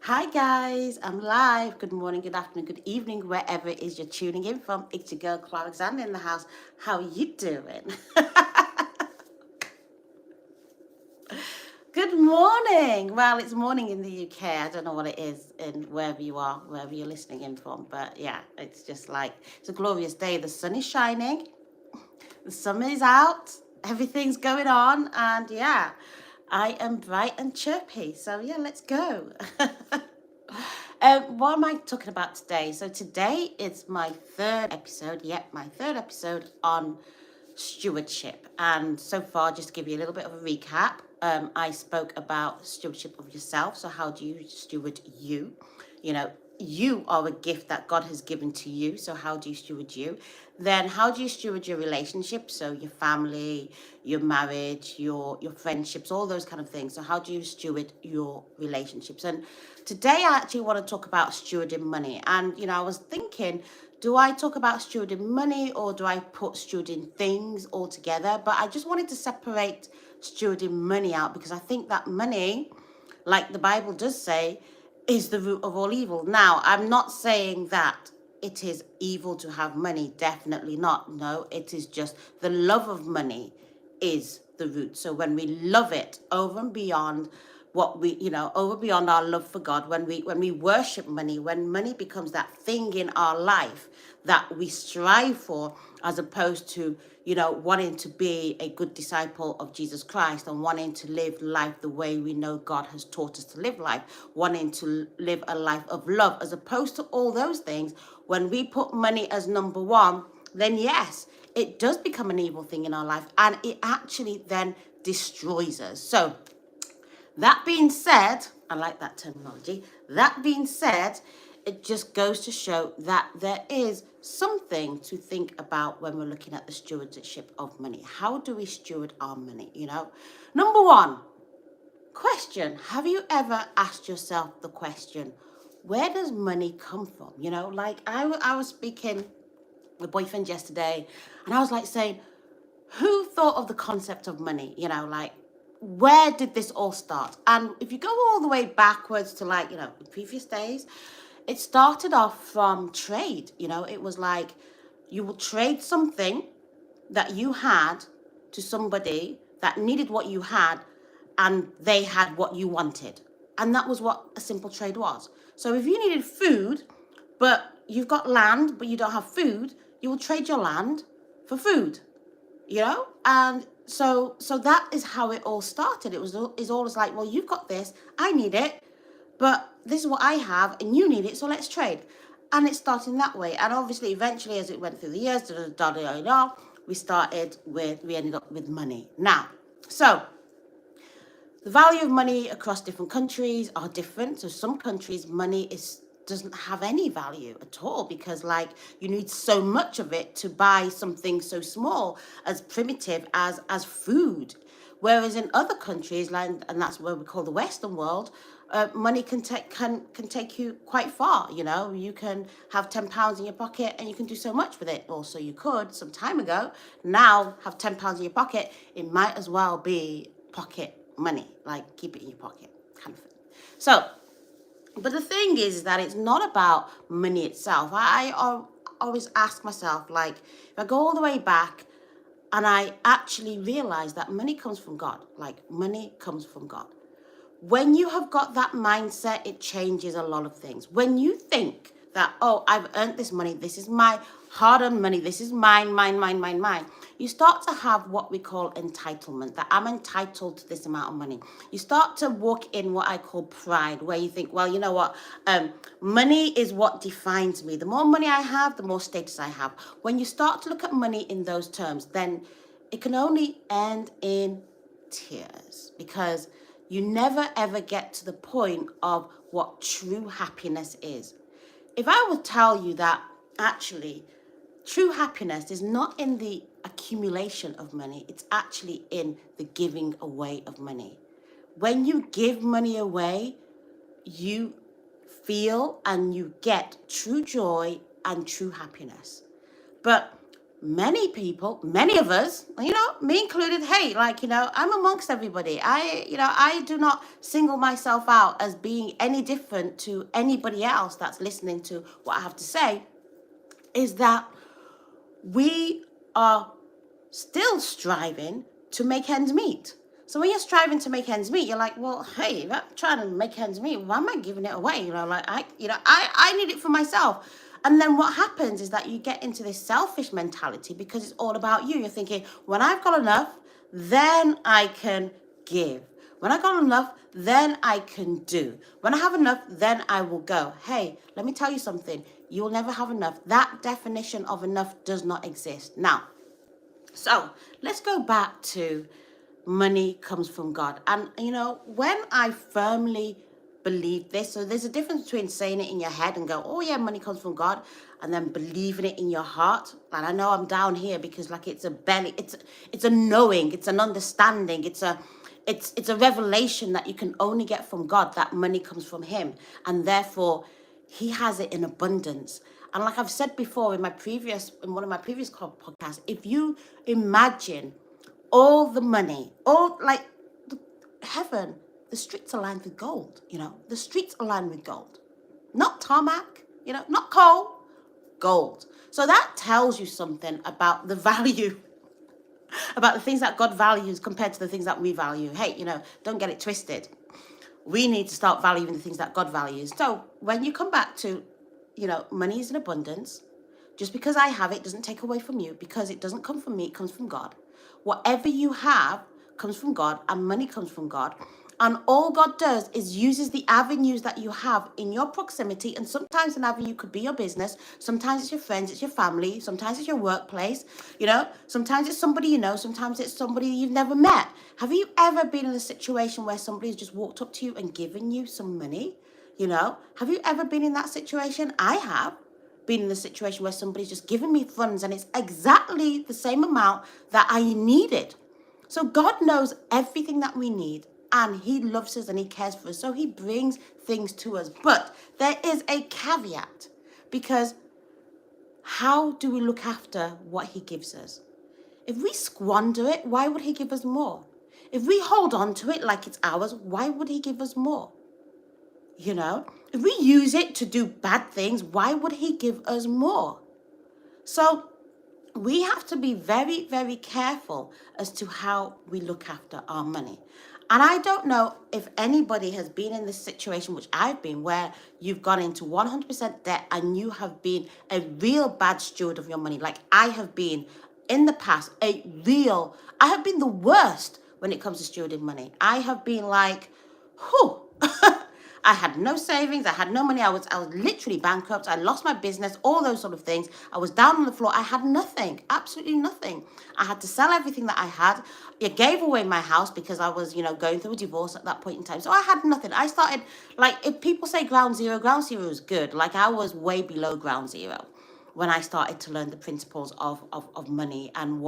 Hi guys, I'm live. Good morning, good afternoon, good evening, wherever it is you're tuning in from. It's your girl Clara Alexander in the house. How are you doing? Good morning. Well, it's morning in the UK. I don't know what it is in wherever you are, wherever you're listening in from. But yeah, it's just like it's a glorious day. The sun is shining, the summer is out, everything's going on, and yeah, I am bright and chirpy. So yeah, let's go. What am I talking about today? So today is my third episode. Yep, my third episode on stewardship. And so far, just to give you a little bit of a recap, I spoke about stewardship of yourself. So how do you steward you? You know, you are a gift that God has given to you. So how do you steward you? Then how do you steward your relationships? So your family, your marriage, your friendships, all those kind of things. So how do you steward your relationships? And today I actually want to talk about stewarding money. And I was thinking, do I talk about stewarding money or do I put stewarding things all together? But I just wanted to separate stewarding money out because I think that money, like the Bible does say, is the root of all evil. Now, I'm not saying that it is evil to have money. Definitely not. No, it is just the love of money is the root. So when we love it over and beyond what we, over beyond our love for God, when we worship money, when money becomes that thing in our life that we strive for, as opposed to, wanting to be a good disciple of Jesus Christ and wanting to live life the way we know God has taught us to live life, wanting to live a life of love, as opposed to all those things, when we put money as number one, then yes, it does become an evil thing in our life and it actually then destroys us. So that being said, I like that terminology. That being said, it just goes to show that there is something to think about when we're looking at the stewardship of money. How do we steward our money? Number one question: have you ever asked yourself the question, where does money come from? Like I was speaking with boyfriend yesterday, and I was like saying, who thought of the concept of money? Like, where did this all start? And if you go all the way backwards to, like, the previous days, it started off from trade. It was like you will trade something that you had to somebody that needed what you had, and they had what you wanted. And that was what a simple trade was. So if you needed food, but you've got land, but you don't have food, you will trade your land for food. And so that is how it all started. It's always like, well, you've got this, I need it, but this is what I have and you need it, so let's trade. And it started in that way. And obviously eventually, as it went through the years, we ended up with money. Now, so the value of money across different countries are different. So some countries, money doesn't have any value at all, because like you need so much of it to buy something so small, as primitive as food. Whereas in other countries, like, and that's what we call the Western world, money can take you quite far. You can have £10 in your pocket and you can do so much with it. Also, you could some time ago. Now, have £10 in your pocket, it might as well be pocket money, like keep it in your pocket kind of thing. So, but the thing is that it's not about money itself. I always ask myself, like, if I go all the way back and I actually realize that money comes from God, like money comes from God. When you have got that mindset, it changes a lot of things. When you think that, oh, I've earned this money, this is my hard-earned money, this is mine, you start to have what we call entitlement, that I'm entitled to this amount of money. You start to walk in what I call pride, where you think, well, you know what, money is what defines me. The more money I have, the more status I have. When you start to look at money in those terms, then it can only end in tears, because you never ever get to the point of what true happiness is. If I would tell you that actually true happiness is not in the accumulation of money, it's actually in the giving away of money. When you give money away, you feel and you get true joy and true happiness. But many people, many of us, me included, hey, I'm amongst everybody. I do not single myself out as being any different to anybody else that's listening to what I have to say, is that we are still striving to make ends meet. So when you're striving to make ends meet, you're like, well, hey, if I'm trying to make ends meet, why am I giving it away? I need it for myself. And then what happens is that you get into this selfish mentality because it's all about you. You're thinking, when I've got enough, then I can give. When I got enough, then I can do. When I have enough, then I will go. Hey, let me tell you something. You will never have enough. That definition of enough does not exist. Now, so let's go back to money comes from God. And, when I firmly believe this, so there's a difference between saying it in your head and go, oh yeah, money comes from God, and then believing it in your heart. And I know I'm down here because it's a belly, it's a knowing, it's an understanding, it's a revelation that you can only get from God, that money comes from him. And therefore, he has it in abundance. And like I've said before in one of my previous podcasts, if you imagine all the money, heaven, the streets are lined with gold, the streets are lined with gold, not tarmac, not coal, gold. So that tells you something about the value, about the things that God values compared to the things that we value. Hey, don't get it twisted. We need to start valuing the things that God values. So when you come back to, money is in abundance. Just because I have it doesn't take away from you, because it doesn't come from me, it comes from God. Whatever you have comes from God, and money comes from God. And all God does is uses the avenues that you have in your proximity. And sometimes an avenue could be your business. Sometimes it's your friends, it's your family. Sometimes it's your workplace. Sometimes it's somebody you know. Sometimes it's somebody you've never met. Have you ever been in a situation where somebody's just walked up to you and given you some money? Have you ever been in that situation? I have been in a situation where somebody's just given me funds and it's exactly the same amount that I needed. So God knows everything that we need, and he loves us and he cares for us. So he brings things to us. But there is a caveat, because how do we look after what he gives us? If we squander it, why would he give us more? If we hold on to it like it's ours, why would he give us more? If we use it to do bad things, why would he give us more? So we have to be very, very careful as to how we look after our money. And I don't know if anybody has been in this situation, which I've been, where you've gone into 100% debt and you have been a real bad steward of your money. Like I have been in the past, I have been the worst when it comes to stewarding money. I have been like, whew. I had no savings. I had no money. I was literally bankrupt. I lost my business, all those sort of things. I was down on the floor. I had nothing, absolutely nothing. I had to sell everything that I had. It gave away my house because I was, going through a divorce at that point in time. So I had nothing. I started, if people say ground zero is good. I was way below ground zero when I started to learn the principles of money and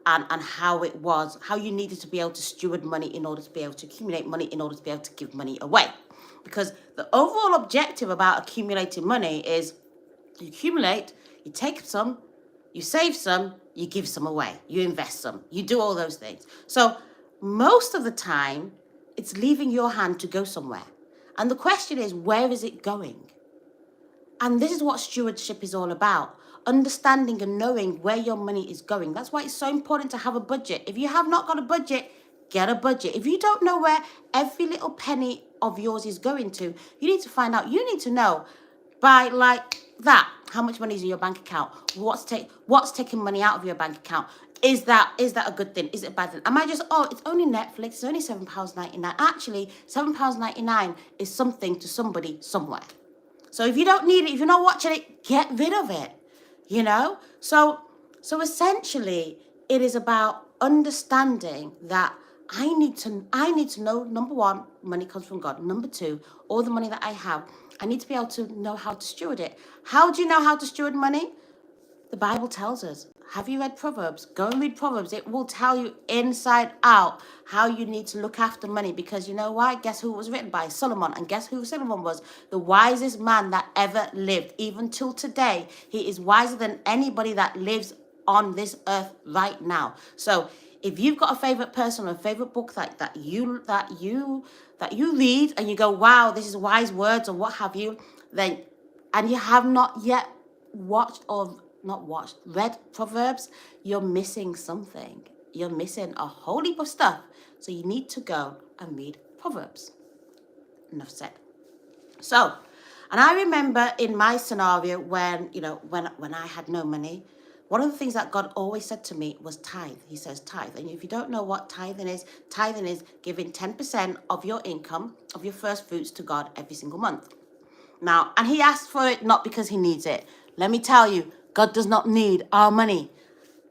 how you needed to be able to steward money in order to be able to accumulate money in order to be able to give money away. Because the overall objective about accumulating money is you accumulate, you take some, you save some, you give some away, you invest some, you do all those things. So most of the time, it's leaving your hand to go somewhere. And the question is, where is it going? And this is what stewardship is all about. Understanding and knowing where your money is going. That's why it's so important to have a budget. If you have not got a budget, get a budget. If you don't know where every little penny of yours is going to, you need to find out. You need to know by that how much money is in your bank account. What's taking money out of your bank account? Is that a good thing? Is it a bad thing? Am I just, it's only Netflix, it's only £7.99. Actually, £7.99 is something to somebody somewhere. So if you don't need it, if you're not watching it, get rid of it. So essentially, it is about understanding that I need to know, number one, money comes from God. Number two, all the money that I have, I need to be able to know how to steward it. How do you know how to steward money? The Bible tells us. Have you read Proverbs? Go and read Proverbs. It will tell you inside out how you need to look after money. Because you know why? Guess who it was written by? Solomon. And guess who Solomon was? The wisest man that ever lived. Even till today, he is wiser than anybody that lives on this earth right now. So if you've got a favorite person or a favorite book that you read and you go, wow, this is wise words or what have you, then, and you have not yet watched or not watched, read Proverbs, you're missing something. You're missing a whole heap of stuff. So you need to go and read Proverbs. Enough said. So, and I remember in my scenario when, when I had no money, one of the things that God always said to me was tithe. He says tithe. And if you don't know what tithing is giving 10% of your income, of your first fruits to God every single month. Now, and he asked for it not because he needs it. Let me tell you, God does not need our money.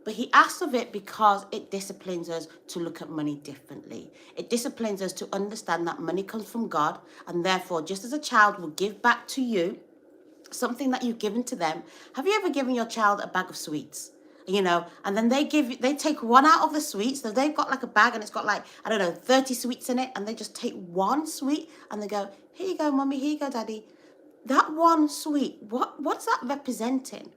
But he asks of it because it disciplines us to look at money differently. It disciplines us to understand that money comes from God. And therefore, just as a child will give back to you something that you've given to them. Have you ever given your child a bag of sweets? And then they take one out of the sweets. So they've got like a bag and it's got like, 30 sweets in it. And they just take one sweet and they go, here you go, mommy, here you go, daddy. That one sweet, what's that representing?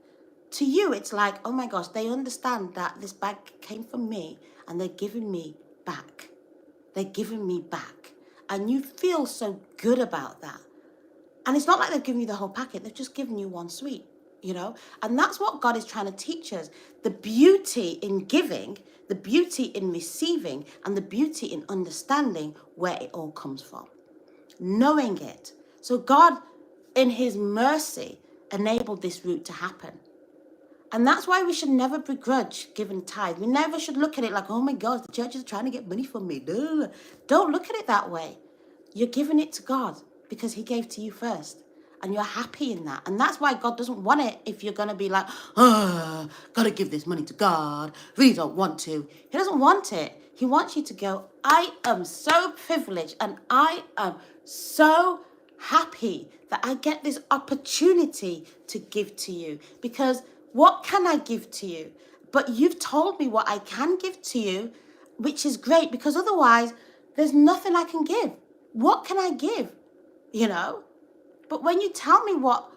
To you, it's like, oh my gosh, they understand that this bag came from me and they're giving me back. They're giving me back. And you feel so good about that. And it's not like they've given you the whole packet. They've just given you one sweet, And that's what God is trying to teach us. The beauty in giving, the beauty in receiving, and the beauty in understanding where it all comes from. Knowing it. So God, in his mercy, enabled this route to happen. And that's why we should never begrudge giving tithe. We never should look at it like, oh my gosh, the church is trying to get money from me. Don't look at it that way. You're giving it to God because he gave to you first. And you're happy in that. And that's why God doesn't want it if you're going to be like, got to give this money to God. Really don't want to. He doesn't want it. He wants you to go, I am so privileged and I am so happy that I get this opportunity to give to you. Because what can I give to you? But you've told me what I can give to you, which is great because otherwise there's nothing I can give. What can I give? But when you tell me what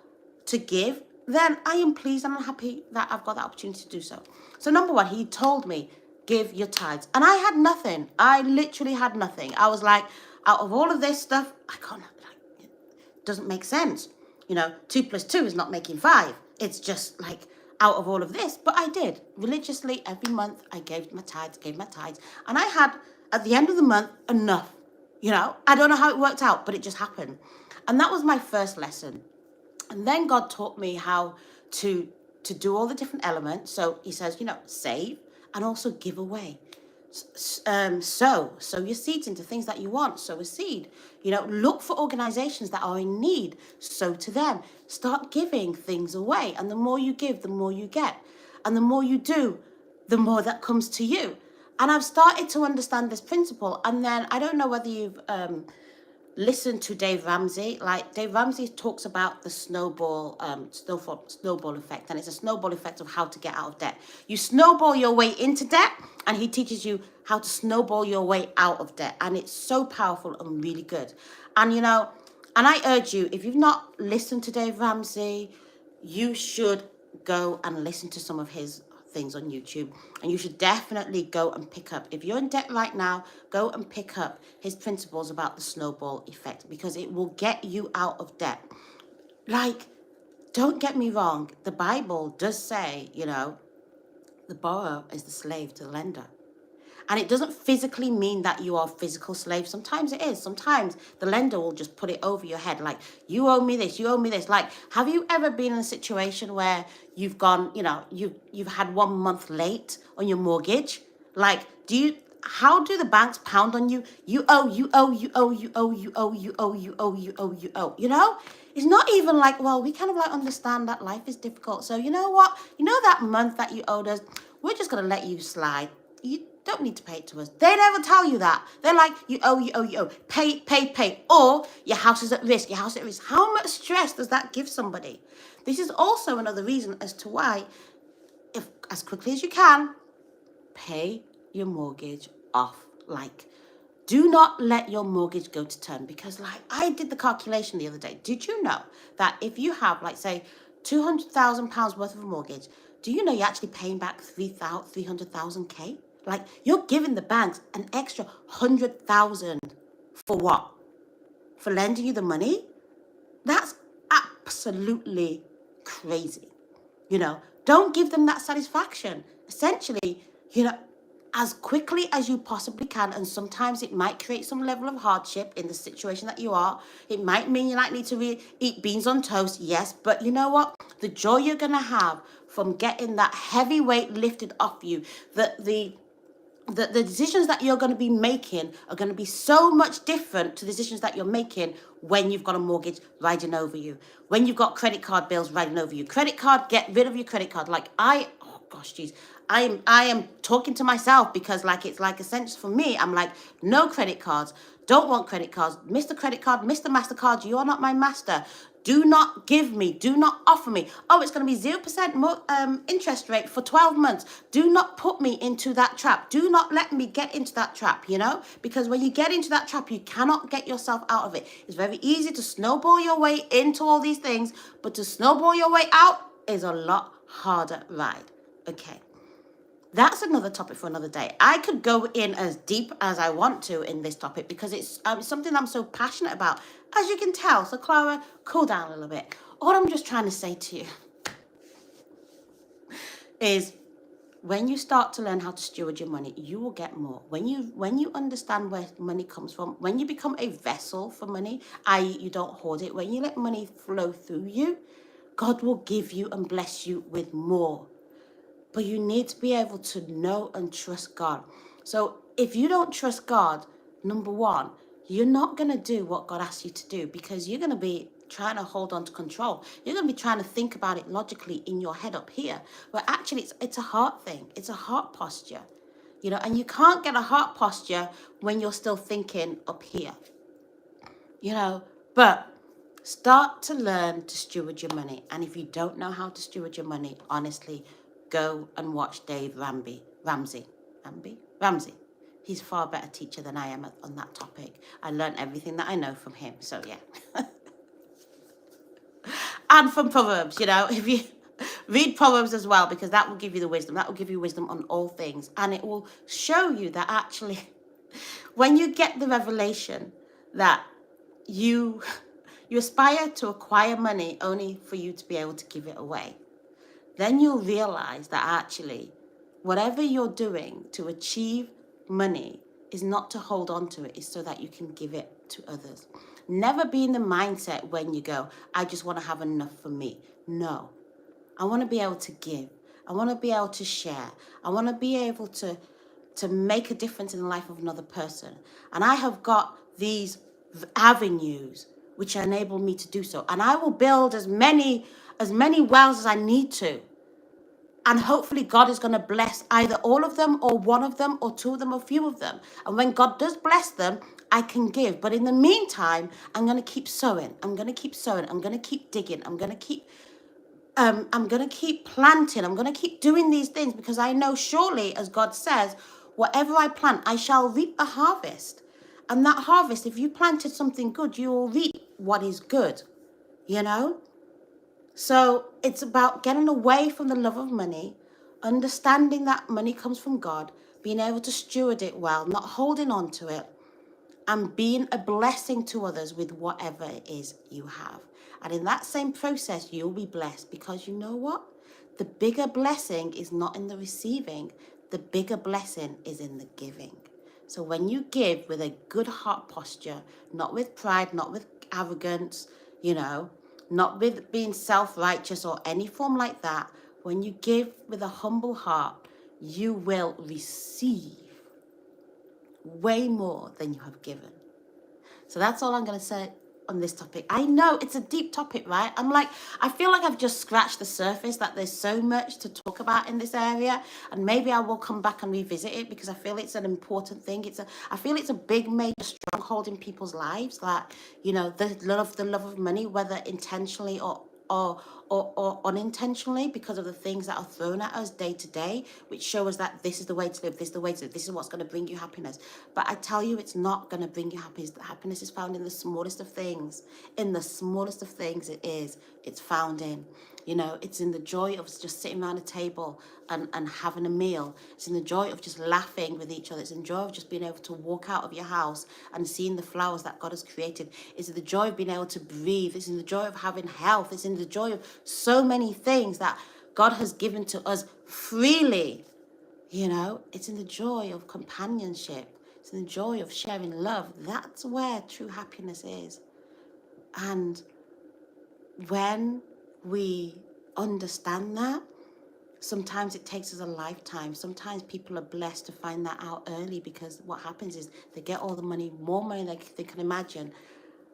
to give, then I am pleased and I'm happy that I've got the opportunity to do so. So number one, he told me, give your tithes. And I had nothing. I literally had nothing. I was like, out of all of this stuff, it doesn't make sense. 2 plus 2 is not making 5. It's just like out of all of this. But I did. Religiously, every month, I gave my tithes. And I had, at the end of the month, enough. I don't know how it worked out, but it just happened. And that was my first lesson. And then God taught me how to do all the different elements. So he says, save and also give away. Sow your seeds into things that you want. Sow a seed. Look for organizations that are in need. Sow to them. Start giving things away. And the more you give, the more you get. And the more you do, the more that comes to you. And I've started to understand this principle. And then I don't know whether you've listened to Dave Ramsey. Like Dave Ramsey talks about the snowball effect. And it's a snowball effect of how to get out of debt. You snowball your way into debt and he teaches you how to snowball your way out of debt. And it's so powerful and really good. And, and I urge you, if you've not listened to Dave Ramsey, you should go and listen to some of his things on YouTube, and you should definitely go and pick up, if you're in debt right now, go and pick up his principles about the snowball effect, because it will get you out of debt. Like, don't get me wrong, the Bible does say, the borrower is the slave to the lender. And it doesn't physically mean that you are a physical slave. Sometimes it is. Sometimes the lender will just put it over your head. Like, you owe me this, you owe me this. Like, have you ever been in a situation where you've gone, you've had 1 month late on your mortgage? Like, how do the banks pound on you? You owe. It's not even like, well, we kind of like understand that life is difficult. So you know what? That month that you owed us, we're just going to let you slide. You don't need to pay it to us. They never tell you that. They're like, you owe. Pay. Or your house is at risk. How much stress does that give somebody? This is also another reason as to why, if as quickly as you can, pay your mortgage off. Like, do not let your mortgage go to term, because like I did the calculation the other day. Did you know that if you have, like, say, £200,000 worth of a mortgage, Do you know you're actually paying back 300,000 K? Like, you're giving the banks an extra 100,000 for what? For lending you the money? That's absolutely crazy. Don't give them that satisfaction. Essentially, as quickly as you possibly can, and sometimes it might create some level of hardship in the situation that you are. It might mean you might need to eat beans on toast, yes, but you know what? The joy you're going to have from getting that heavy weight lifted off you, the decisions that you're going to be making are going to be so much different to the decisions that you're making when you've got a mortgage riding over you, when you've got credit card bills riding over you. Credit card, get rid of your credit card. Oh gosh, geez, I am talking to myself because it's like a sense for me. I'm like, no credit cards, don't want credit cards, Mr. Credit Card, Mr. MasterCard, you are not my master. Do not give me, do not offer me. Oh, it's going to be 0% more, interest rate for 12 months. Do not put me into that trap. Do not let me get into that trap, because when you get into that trap, you cannot get yourself out of it. It's very easy to snowball your way into all these things, but to snowball your way out is a lot harder ride. Okay. That's another topic for another day. I could go in as deep as I want to in this topic because it's something I'm so passionate about, as you can tell. So, Clara, cool down a little bit. All I'm just trying to say to you is when you start to learn how to steward your money, you will get more. When you understand where money comes from, when you become a vessel for money, i.e. you don't hoard it, when you let money flow through you, God will give you and bless you with more. But you need to be able to know and trust God. So if you don't trust God, number one, you're not going to do what God asks you to do because you're going to be trying to hold on to control. You're going to be trying to think about it logically in your head up here. But actually, it's a heart thing. It's a heart posture. And you can't get a heart posture when you're still thinking up here. But start to learn to steward your money. And if you don't know how to steward your money, honestly, go and watch Ramsey. He's a far better teacher than I am on that topic. I learned everything that I know from him. So, yeah. And from Proverbs, if you read Proverbs as well, because that will give you the wisdom. That will give you wisdom on all things. And it will show you that actually, when you get the revelation that you aspire to acquire money only for you to be able to give it away, then you'll realize that actually whatever you're doing to achieve money is not to hold on to it, it's so that you can give it to others. Never be in the mindset when you go, I just want to have enough for me. No, I want to be able to give. I want to be able to share. I want to be able to make a difference in the life of another person. And I have got these avenues which enable me to do so. And I will build as many wells as I need to. And hopefully God is going to bless either all of them or one of them or two of them or few of them. And when God does bless them, I can give. But in the meantime, I'm going to keep sowing. I'm going to keep sowing. I'm going to keep digging. I'm going to keep planting. I'm going to keep doing these things because I know surely, as God says, whatever I plant, I shall reap a harvest. And that harvest, if you planted something good, you will reap what is good, So it's about getting away from the love of money, understanding that money comes from God, being able to steward it well, not holding on to it, and being a blessing to others with whatever it is you have. And in that same process, you'll be blessed because you know what? The bigger blessing is not in the receiving. The bigger blessing is in the giving. So when you give with a good heart posture, not with pride, not with arrogance, not with being self-righteous or any form like that, when you give with a humble heart, you will receive way more than you have given. So that's all I'm going to say on this topic. I know it's a deep topic, right? I feel like I've just scratched the surface, that there's so much to talk about in this area, and maybe I will come back and revisit it because I feel it's an important thing. I feel it's a big major stronghold in people's lives, that the love of money, whether intentionally or unintentionally, because of the things that are thrown at us day to day, which show us that this is the way to live, this is the way to live, this is what's going to bring you happiness. But I tell you, it's not going to bring you happiness. Happiness is found in the smallest of things. In the smallest of things it's found in. You know, it's in the joy of just sitting around a table and having a meal. It's in the joy of just laughing with each other. It's in the joy of just being able to walk out of your house and seeing the flowers that God has created. It's in the joy of being able to breathe. It's in the joy of having health. It's in the joy of so many things that God has given to us freely. You know, it's in the joy of companionship. It's in the joy of sharing love. That's where true happiness is. And when we understand that, sometimes it takes us a lifetime. Sometimes people are blessed to find that out early, because what happens is they get all the money, more money than they can imagine,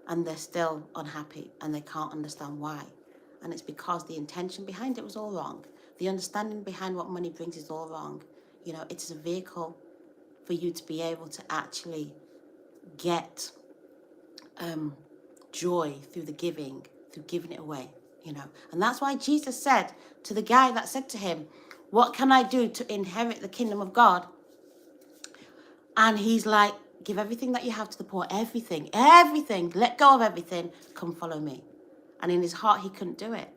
and they're still unhappy and they can't understand why. And it's because the intention behind it was all wrong. The understanding behind what money brings is all wrong. You know, it's a vehicle for you to be able to actually get joy through through giving it away, you know. And that's why Jesus said to the guy that said to him, what can I do to inherit the kingdom of God? And he's like, give everything that you have to the poor, everything, let go of everything, come follow me. And in his heart, he couldn't do it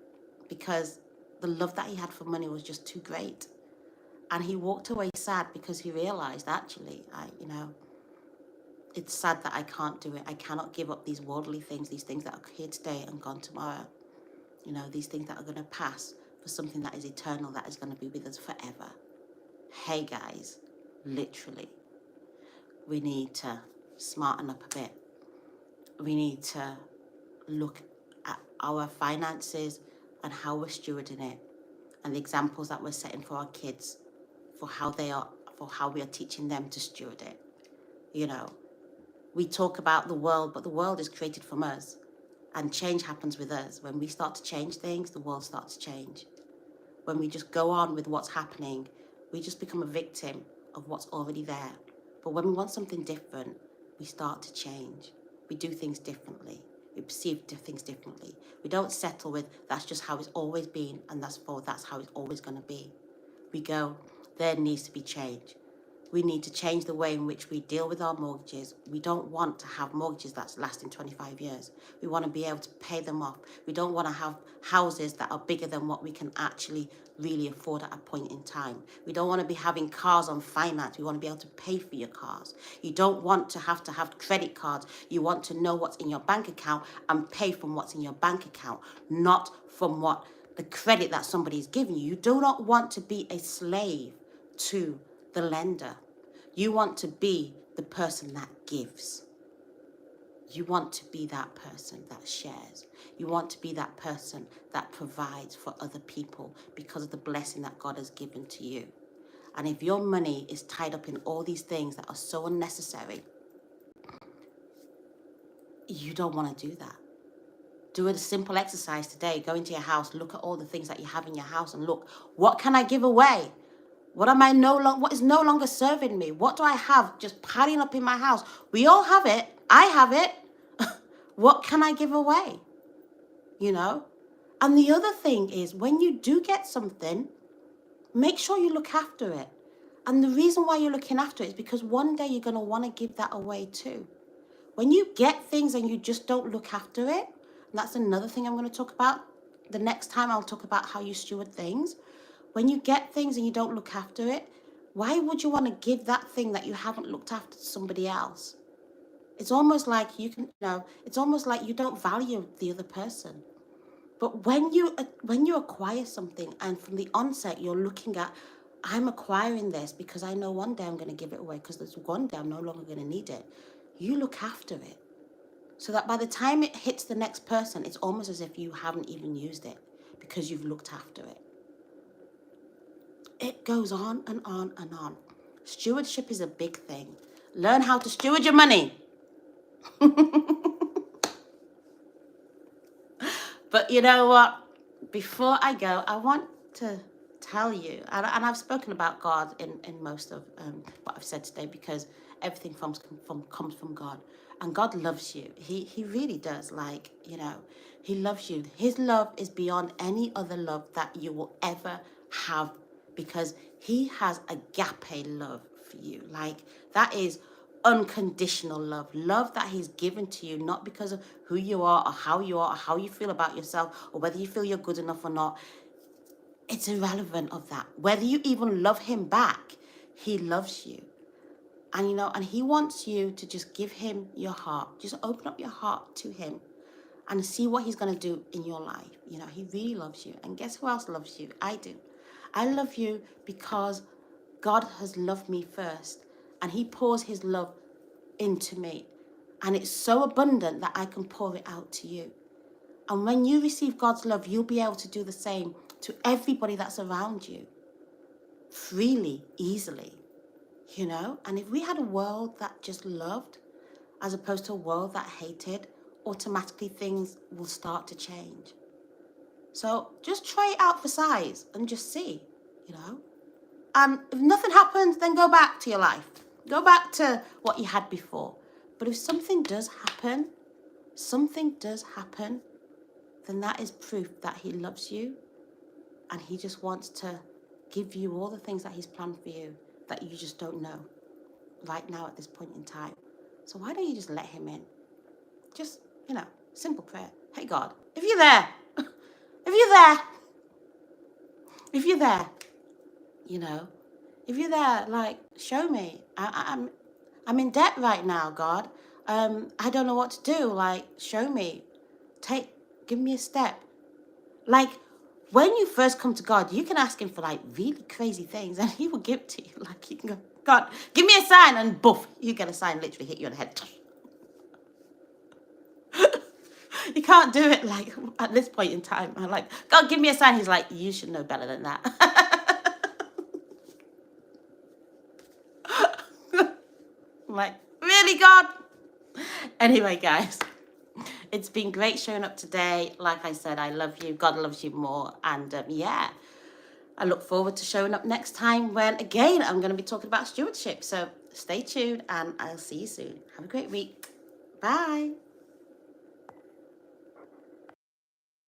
because the love that he had for money was just too great. And he walked away sad because he realized, actually, it's sad that I can't do it. I cannot give up these worldly things, these things that are here today and gone tomorrow. You know, these things that are going to pass for something that is eternal, that is going to be with us forever. Hey, guys, literally, we need to smarten up a bit. We need to look at our finances and how we're stewarding it, and the examples that we're setting for our kids, for how we are teaching them to steward it. You know, we talk about the world, but the world is created from us, and change happens with us. When we start to change things, the world starts to change. When we just go on with what's happening, we just become a victim of what's already there. But when we want something different, we start to change. We do things differently. We perceive things differently. We don't settle with, that's just how it's always been, and that's how it's always going to be. We go, there needs to be change. We need to change the way in which we deal with our mortgages. We don't want to have mortgages that's lasting 25 years. We want to be able to pay them off. We don't want to have houses that are bigger than what we can actually really afford at a point in time. We don't want to be having cars on finance. We want to be able to pay for your cars. You don't want to have credit cards. You want to know what's in your bank account and pay from what's in your bank account, not from what the credit that somebody's giving you. You do not want to be a slave to the lender. You want to be the person that gives. You want to be that person that shares. You want to be that person that provides for other people because of the blessing that God has given to you. And if your money is tied up in all these things that are so unnecessary, you don't want to do that. Do a simple exercise today. Go into your house, look at all the things that you have in your house and look, what can I give away? What is no longer serving me? What do I have just piling up in my house? We all have it. I have it. What can I give away? You know? And the other thing is, when you do get something, make sure you look after it. And the reason why you're looking after it is because one day you're going to want to give that away too. When you get things and you just don't look after it, and that's another thing I'm going to talk about. The next time I'll talk about how you steward things. When you get things and you don't look after it, why would you want to give that thing that you haven't looked after to somebody else? It's almost like it's almost like you don't value the other person. But when you acquire something and from the onset you're looking at, I'm acquiring this because I know one day I'm going to give it away because there's one day I'm no longer going to need it. You look after it so that by the time it hits the next person, it's almost as if you haven't even used it because you've looked after it. It goes on and on and on. Stewardship is a big thing. Learn how to steward your money. But you know what? Before I go, I want to tell you, and I've spoken about God in most of what I've said today, because everything comes from God. And God loves you. He really does. Like, you know, he loves you. His love is beyond any other love that you will ever have, because he has agape love for you. Like, that is unconditional love, love that he's given to you, not because of who you are or how you feel about yourself or whether you feel you're good enough or not. It's irrelevant of that. Whether you even love him back, he loves you. And, and he wants you to just give him your heart. Just open up your heart to him and see what he's going to do in your life. He really loves you. And guess who else loves you? I do. I love you because God has loved me first. And he pours his love into me. And it's so abundant that I can pour it out to you. And when you receive God's love, you'll be able to do the same to everybody that's around you. Freely, easily. And if we had a world that just loved, as opposed to a world that hated, automatically things will start to change. So just try it out for size and just see, And if nothing happens, then go back to your life. Go back to what you had before. But if something does happen, then that is proof that he loves you and he just wants to give you all the things that he's planned for you that you just don't know right now at this point in time. So why don't you just let him in? Just, simple prayer. Hey, God, if you're there, if you're there, like, show me. I'm in debt right now, God. I don't know what to do. Like, show me. Give me a step. Like, when you first come to God, you can ask him for like really crazy things and he will give it to you. Like, you can go, God, give me a sign, and boof, you get a sign literally hit you on the head. You can't do it like at this point in time. I'm like, God, give me a sign. He's like, you should know better than that. I'm like, really, God? Anyway, guys, it's been great showing up today. Like I said, I love you. God loves you more. And I look forward to showing up next time when, again, I'm going to be talking about stewardship. So stay tuned and I'll see you soon. Have a great week. Bye.